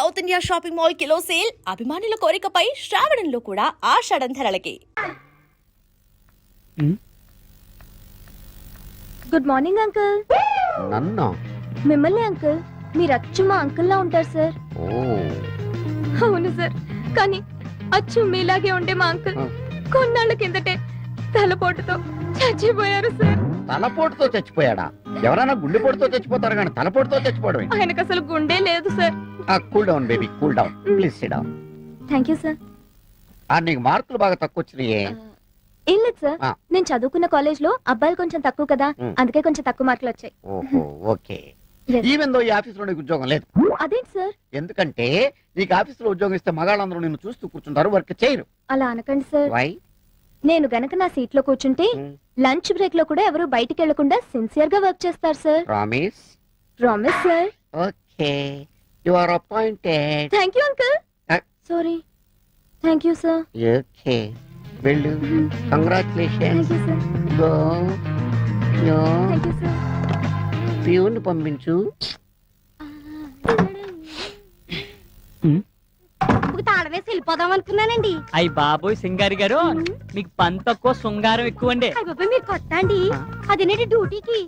South India shopping mall kilo sale అభిమానుల కోరికపై శ్రావణంలో కూడా ఆషాఢం ధరలకి. Good morning uncle. నన్ను మిమ్మల్ని అంకుల్. మీరు అచ్చు మా అంకుల్ లా ఉంటారు సార్. అవును సార్, కానీ అచ్చు మీలాగే ఉండే మా అంకుల్ కొన్నాళ్ళ కిందటే తలపోటుతో చచ్చిపోయారు సార్. తలపోటుతో చచ్చిపోయాడా? ఎవరైనా గుండెపోటుతో చచ్చిపోతారు కానీ తలపోటుతో చచ్చిపోవడం? ఆయనకు అసలు గుండె లేదు sir. Cool down baby, cool down. Please SIT down. Thank you sir. నీకు మార్కులు బాగా తక్కువ వచ్చినాయే? ఏం లేదు సార్, నేను చదువుకున్న కాలేజ్ లో అబ్బాయిలు కొంచెం తక్కువ కదా, అందుకే కొంచెం తక్కువ మార్కులు వచ్చాయి. ఓహో, ఓకే. ఈవెన్ దో ఈ ఆఫీస్ లో నీకు ఉద్యోగం లేదు. అదేంటి సార్? ఎందుకంటే నీకు ఆఫీస్ లో ఉద్యోగం ఇస్తే మగాళ్ళందరూ నిన్ను చూస్తూ కూర్చుంటారు, వర్క్ చేయరు. అలా అనకండి సార్. వై? నేను గనక నా సీట్ లో కూర్చుంటే లంచ్ బ్రేక్ లో కూడా ఎవరు బయటికి వెళ్లకుండా సిన్సియర్ గా వర్క్ చేస్తారు sir. Promise? Promise sir. Okay, you are appointed. Thank you uncle. Sorry. Thank you sir. Okay, వెళ్ళు. Congratulations. Thank you sir. Go. Yo. Thank you sir. Peon పంపించు. తాళవేసి వెళ్ళిపోదాం అనుకున్నానండి. అయ్యి బాబోయ్ సింగారి గారు, మీకు పని తక్కువ శృంగారం ఎక్కువ అండి. బాబాయ్ మీరు కొత్త అండి? అదేనండి డ్యూటీకి.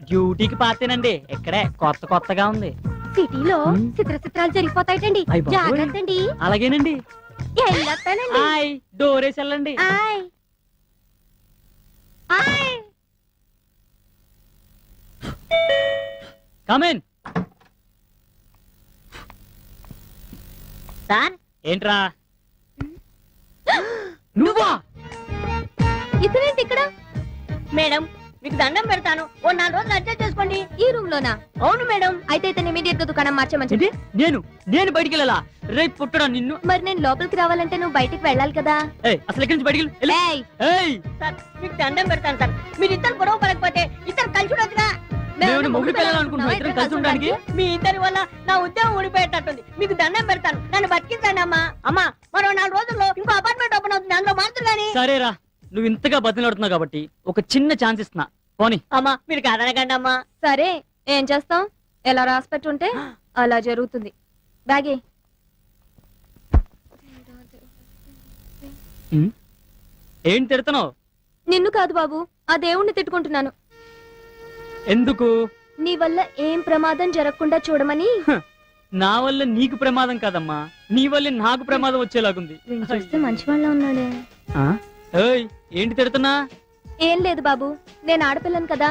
డ్యూటీకి పాతేనండి, ఇక్కడే కొత్త కొత్తగా ఉంది. సిటీలో చిత్రాలు జరిగిపోతాయిటండి, జాగ్రత్త అండి. అలాగేనండి. వెళ్ళొస్తానండి. డోరేసి వెళ్ళండి. కమేన్. సార్ ఏంట్రా నువ్వా? ఇతనేంటి ఇక్కడ? మేడం మీకు దండం పెడతాను, ఓ 4 రోజులు అడ్జస్ట్ చేసుకోండి. ఈ రూమ్ లోనా? అవును మేడం. అయితే ఇతను ఇమీడియట్ గా దుకాణం మార్చమని. నేను బయటికి వెళ్ళాలా? రేపు పుట్టడా నిన్ను. మరి నేను లోపలికి రావాలంటే నువ్వు బయటికి వెళ్ళాలి కదా. అసలు ఎక్కడి నుంచి బయటికి వెళ్ళు. సార్ మీకు దండం పెడతాను సార్, మీరు ఇద్దరు గొడవ పడకపోతే ఇద్దరు కలిసి ఉండొచ్చుగా. మొగుడు పిల్లలనుకుంటున్నావు ఇద్దరు కలిసి ఉండడానికి? మీ ఇద్దరి వల్ల నా ఉద్యోగం ఊడిపోయేటట్టుంది, మీకు దండం పెడతాను, నన్ను బతికించండి అమ్మా. అమ్మా మరో 4 రోజుల్లో ఇంకో అపార్ట్మెంట్ ఓపెన్ అవుతుంది, అందులో మారుతుంది. కానీ సరేరా, నువ్వు ఇంతగా బతిలాడుతున్నావు కాబట్టి ఒక చిన్న ఛాన్స్ ఇస్తున్నా, పోనీ. అమ్మా మీరు కాదనకండి అమ్మా. సరే, ఏం చేస్తాం? ఎలా రాసి పెట్టుంటే అలా జరుగుతుంది. బ్యాగే. ఏం తిడుతున్నావు? నిన్ను కాదు బాబు, ఆ దేవుణ్ణి తిట్టుకుంటున్నాను. ఎందుకు? నీ వల్ల ఏం ప్రమాదం జరగకుండా చూడమని. నా వల్ల నీకు ప్రమాదం కాదమ్మా, నీ వల్ల నాకు ప్రమాదం వచ్చేలాగుంది. చూస్తే మంచి వాళ్ళ ఉన్నాడే. ఏంటి తిడుతున్నా? ఏం లేదు బాబు, నేను ఆడపిల్లను కదా,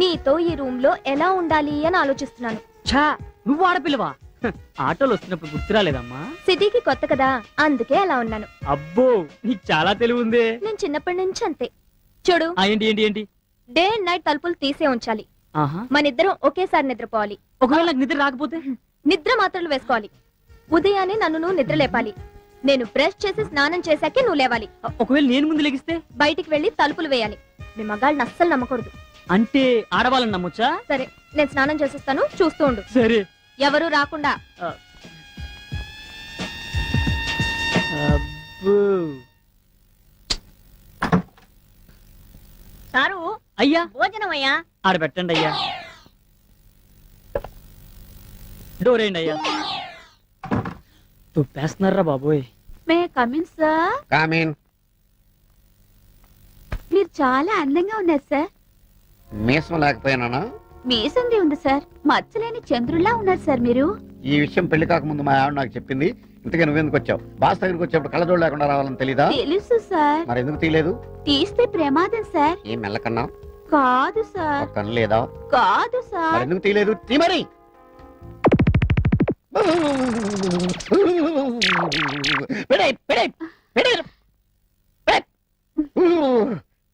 నీతో ఈ రూమ్ లో ఎలా ఉండాలి అని ఆలోచిస్తున్నాను. ఛా, నువ్వు ఆడపిల్లవా? ఆటోలు వస్తున్నప్పుడు గుర్తు రాలేదమ్మా? సిటీకి కొత్త కదా, అందుకే అలా ఉన్నాను. అబ్బో, నీకు చాలా తెలివి ఉంది. నేను చిన్నప్పటి నుంచి అంతే. చూడు, ఏంటి ఏంటి ఏంటి? డే అండ్ నైట్ తలుపులు తీసే ఉంచాలి. ఆహా, మనిద్దరం ఒకేసారి నిద్రపోవాలి. ఒకవేళ నాకు నిద్ర రాకపోతే? నిద్ర మాత్రలు వేసుకోవాలి. ఉదయాన్నే నన్ను నువ్వు నిద్ర లేపాలి. నేను బ్రష్ చేసి స్నానం చేశాకే నువ్వు లేవాలి. ఒకవేళ నేను ముందు లెగిస్తే? బయటికి వెళ్లి తలుపులు వేయాలి. మీ మగాళ్ళని అస్సలు నమ్మకూడదు. అంటే ఆడవాళ్ళని నమ్మొచ్చా? సరే, నేను స్నానం చేసిస్తాను, చూస్తూ ఉండు. సరే. ఎవరు రాకుండా. సారు అయ్యా, భోజనం అయ్యా. ఆడ పెట్టండి అయ్యా. డోర్ వేయండి అయ్యా. తుప్పేస్తున్నారా బాబోయ్. May come in sir. కామేన్. మీరు చాలా అందంగా ఉన్నారు సార్. మీసం లేకపోయినా? మీసంది ఉంది సార్, మచ్చలేని చంద్రుల్లా ఉన్నారు సార్ మీరు. ఈ విషయం పెళ్లి కాకముందు మా ఆవిడ నాకు చెప్పింది. ఇంతకే నువ్వెందుకు వచ్చావు? బాస్ దగ్గరికి వచ్చేప్పుడు కళ్ళజోడు లేకుండా రావాలని తెలీదా? తెలుసు సార్. మరి ఎందుకు తీయలేదు? తీస్తే ప్రమాదం సార్. ఏం మెల్లకన్నా? కాదు సార్. కన్ను లేదా? కాదు సార్. మరి ఎందుకు తీయలేదు? తీ మరి.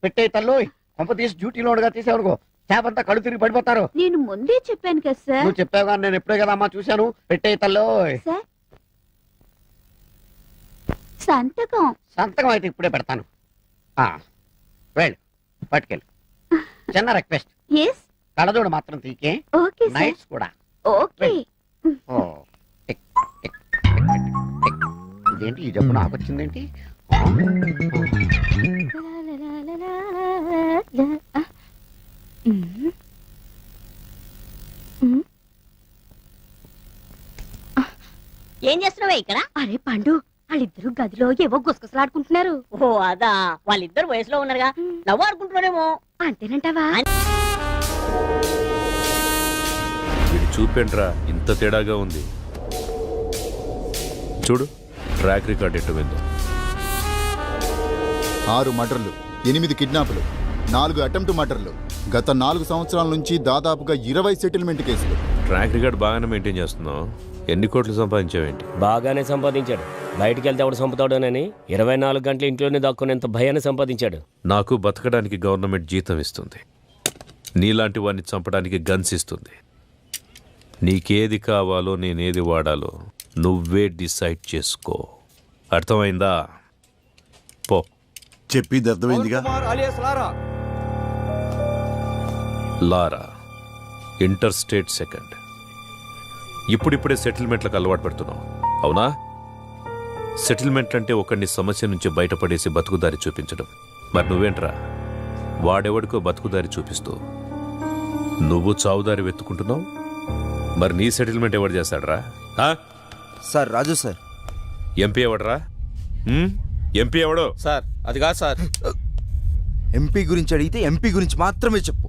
పెట్టే తల్లోయ్, కొంప తీసి డ్యూటీలో ఉండగా తీసేవనుకో, స్టాఫ్ అంతా కళ్ళు తిరిగి పడిపోతారు. నేను ముందే చెప్పాను కదా సార్. నువ్వు చెప్పావు కానీ నేను ఎప్పుడే కదా అమ్మా చూశాను. పెట్టే తల్లోయ్. సార్, సంతకం. సంతకం అయితే ఇప్పుడే పెడతాను. వెళ్ళు, పట్టుకెళ్ళు. చిన్న రిక్వెస్ట్, కళ్ళజోడు మాత్రం తీకే. Okay sir. నైట్స్ కూడా. ఓకే. Tick, tick, tick. ఇదేంటి ఈ జబ్బు నాకు వచ్చిందేంటి? ఏం చేస్తున్నావే ఇక్కడ? అరే పండు, వాళ్ళిద్దరు గదిలో ఏవో గుసగుసలాడుకుంటున్నారు. ఓ అదా, వాళ్ళిద్దరు వయసులో ఉన్నారుగా, నవ్వు ఆడుకుంటున్నారేమో. అంతేనంటావా? వీడు చూపేంట్రా ఇంత తేడాగా ఉంది. చూడు ట్రాక్ రికార్డ్ ఎట్టు వెళ్దాం. 6 మర్డర్లు, 8 కిడ్నాపులు, 4 అటెంప్ట్ మర్డర్లు, గత 4 సంవత్సరాల నుంచి దాదాపుగా 20 సెటిల్మెంట్ కేసులు. ట్రాక్ రికార్డ్ బాగానే మెయింటైన్ చేస్తున్నావు. ఎన్ని కోట్లు సంపాదించావేంటి? బాగానే సంపాదించాడు. బయటికి వెళ్తే ఎవడు చంపుతాడోనని 24 గంటలు ఇంట్లోనే దాక్కునేంత భయాన్ని సంపాదించాడు. నాకు బతకడానికి గవర్నమెంట్ జీతం ఇస్తుంది, నీలాంటి వాడిని చంపడానికి గన్స్ ఇస్తుంది. నీకేది కావాలో నేనేది వాడాలో నువ్వే డిసైడ్ చేసుకో. అర్థమైందా? పో. చెప్పిది అర్థమైందిగా. లారా ఇంటర్ స్టేట్ సెకండ్. ఇప్పుడిప్పుడే సెటిల్మెంట్లకు అలవాటు పడుతున్నావు, అవునా? సెటిల్మెంట్ అంటే ఒకడిని సమస్య నుంచి బయటపడేసి బతుకుదారి చూపించడం. మరి నువ్వేంట్రా, వాడెవడికో బతుకుదారి చూపిస్తూ నువ్వు చావుదారి వెతుకుంటున్నావు. మరి నీ సెటిల్మెంట్ ఎవడు చేస్తాడరా? సార్ రాజు సార్. ఎంపీ ఎవడరా? ఎంపీ ఎవడో? సార్ అది కాదు సార్. ఎంపీ గురించి అడిగితే ఎంపీ గురించి మాత్రమే చెప్పు.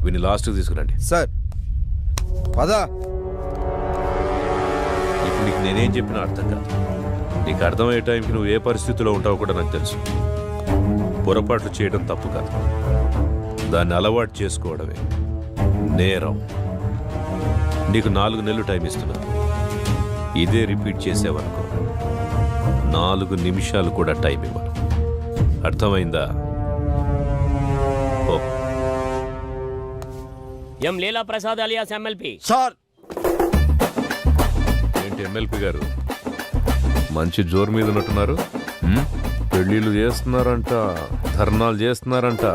వీని లాస్ట్కి తీసుకురండి. సార్ పదా. ఇప్పుడు నీకు నేనేం చెప్పినా అర్థం కాదు. నీకు అర్థమయ్యే టైంకి నువ్వు ఏ పరిస్థితిలో ఉంటావో కూడా నాకు తెలుసు. పొరపాట్లు చేయడం తప్పు కాదు, దాన్ని అలవాటు చేసుకోవడమే నేరం. నీకు 4 నెలలు టైం ఇస్తున్నాను. ఇదే రిపీట్ చేసేవనుకో 4 నిమిషాలు కూడా టైం ఇవ్వను. అర్థమైందా? ఓ. ఎం లీలా ప్రసాద్ అలియాస్ ఎమ్మెల్పీ. సార్ ఏంటి ఎమ్మెల్పీ గారు మంచి జోరు మీద ఉన్నట్టున్నారు? పెళ్ళిళ్ళు చేస్తున్నారంట, ధర్నాలు చేస్తున్నారంట,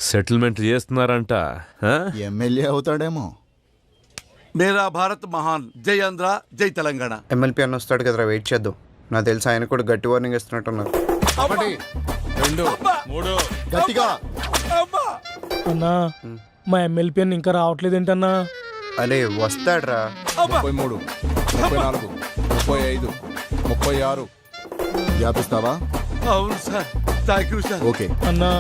సెటిల్మెంట్ చేస్తున్నారంట. ఎమ్మెల్యే అవుతాడేమో. మేరా భారత్ మహాన్. జై ఆంధ్ర, జై తెలంగాణ. ఎమ్మెల్పీ అన్న వస్తాడు కదరా, వెయిట్ చేద్దాం. నాకు తెలిసి ఆయన కూడా గట్టి వార్నింగ్ ఇస్తున్నట్టున్నారు. 1, 2, 3 గట్టిగా. అన్నా మా ఎమ్మెల్పీ అని ఇంకా రావట్లేదేంటన్నా? అరే వస్తాడ్రా. 33, 34, 35, 36. వ్యాపిస్తావా? అవును sir, thank you sir. Okay. అన్నా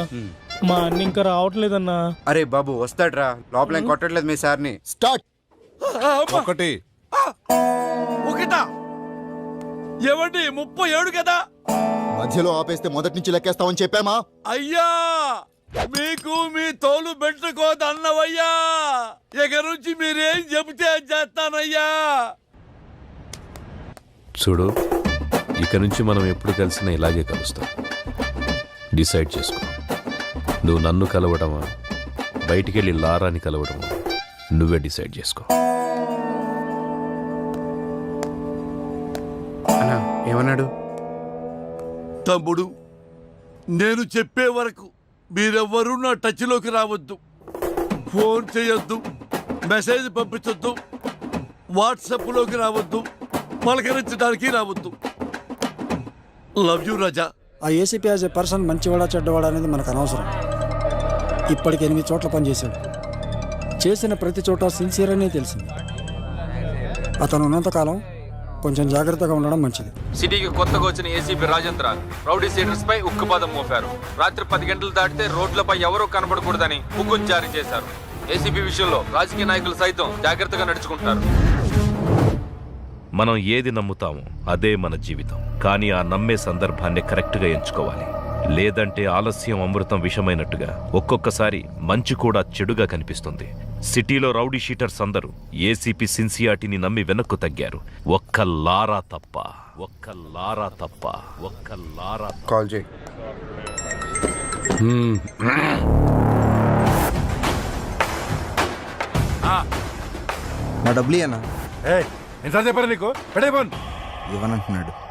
మా అన్న ఇంకా రావట్లేదన్నా. అరే బాబు వస్తాడ్రా, లోపల ఏం కొట్టట్లేదు మీ సార్ని. స్టార్ట్. 1. ఒకటా? ఏమండి 37 కదా? మధ్యలో ఆపేస్తే మొదటి నుంచి లెక్కేస్తామని చెప్పామా? అయ్యా మీకు మీ తోలు పెట్టుకోదన్నవయ్యా. ఇక నుంచి మీరేం చెబితే చేస్తానయ్యా. చూడు, ఇక నుంచి మనం ఎప్పుడు కలిసినా ఇలాగే కలుస్తాం. డిసైడ్ చేసుకో. నువ్వు నన్ను కలవడమా, బయటికెళ్ళి లారాని కలవడమా, నువ్వే డిసైడ్ చేసుకో. అన్నా ఏమన్నాడు? తమ్ముడు, నేను చెప్పే వరకు మీరెవ్వరూ నా టచ్లోకి రావద్దు. ఫోన్ చేయొద్దు, మెసేజ్ పంపించొద్దు, వాట్సాప్లోకి రావద్దు, పలకరించడానికి రావద్దు. లవ్ యూ రాజా. ఆ ఏసీపీ యాజ్ ఏ పర్సన్ మంచివాడా చెడ్డవాడా అనేది మనకు అనవసరం. ఇప్పటికి 8 చోట్ల పనిచేశాడు. చేసిన ప్రతి చోట సిన్సియర్ అనే తెలిసింది. అతను ఉన్నంతకాలం కొంచెం జాగ్రత్తగా ఉండడం మంచిది. సిటీకి కొత్తగా వచ్చిన ఏసీపీ రాజేంద్ర రౌడీ సీడర్స్ పై ఉక్కుపాదం మోపారు. రాత్రి 10 గంటలు దాటితే రోడ్లపై ఎవరూ కనబడకూడదని హుకుం జారీ చేశారు. ఏసీపీ విషయంలో రాజకీయ నాయకులు సైతం జాగ్రత్తగా నడుచుకుంటారు. మనం ఏది నమ్ముతామో అదే మన జీవితం. కానీ ఆ నమ్మే సందర్భాన్ని కరెక్ట్గా ఎంచుకోవాలి. లేదంటే ఆలస్యం అమృతం విషమైనట్టుగా ఒక్కొక్కసారి మంచి కూడా చెడుగా కనిపిస్తుంది. సిటీలో రౌడీ షీటర్స్ అందరూ ఏసీపీ సిన్సియారిటీని నమ్మి వెనక్కు తగ్గారు. ఒక్క లారా తప్ప. కాల్ చేయి. నా డబ్బులు అన్నా. ఎంత చెప్పారు నీకు? ఇవ్వనంటున్నాడు.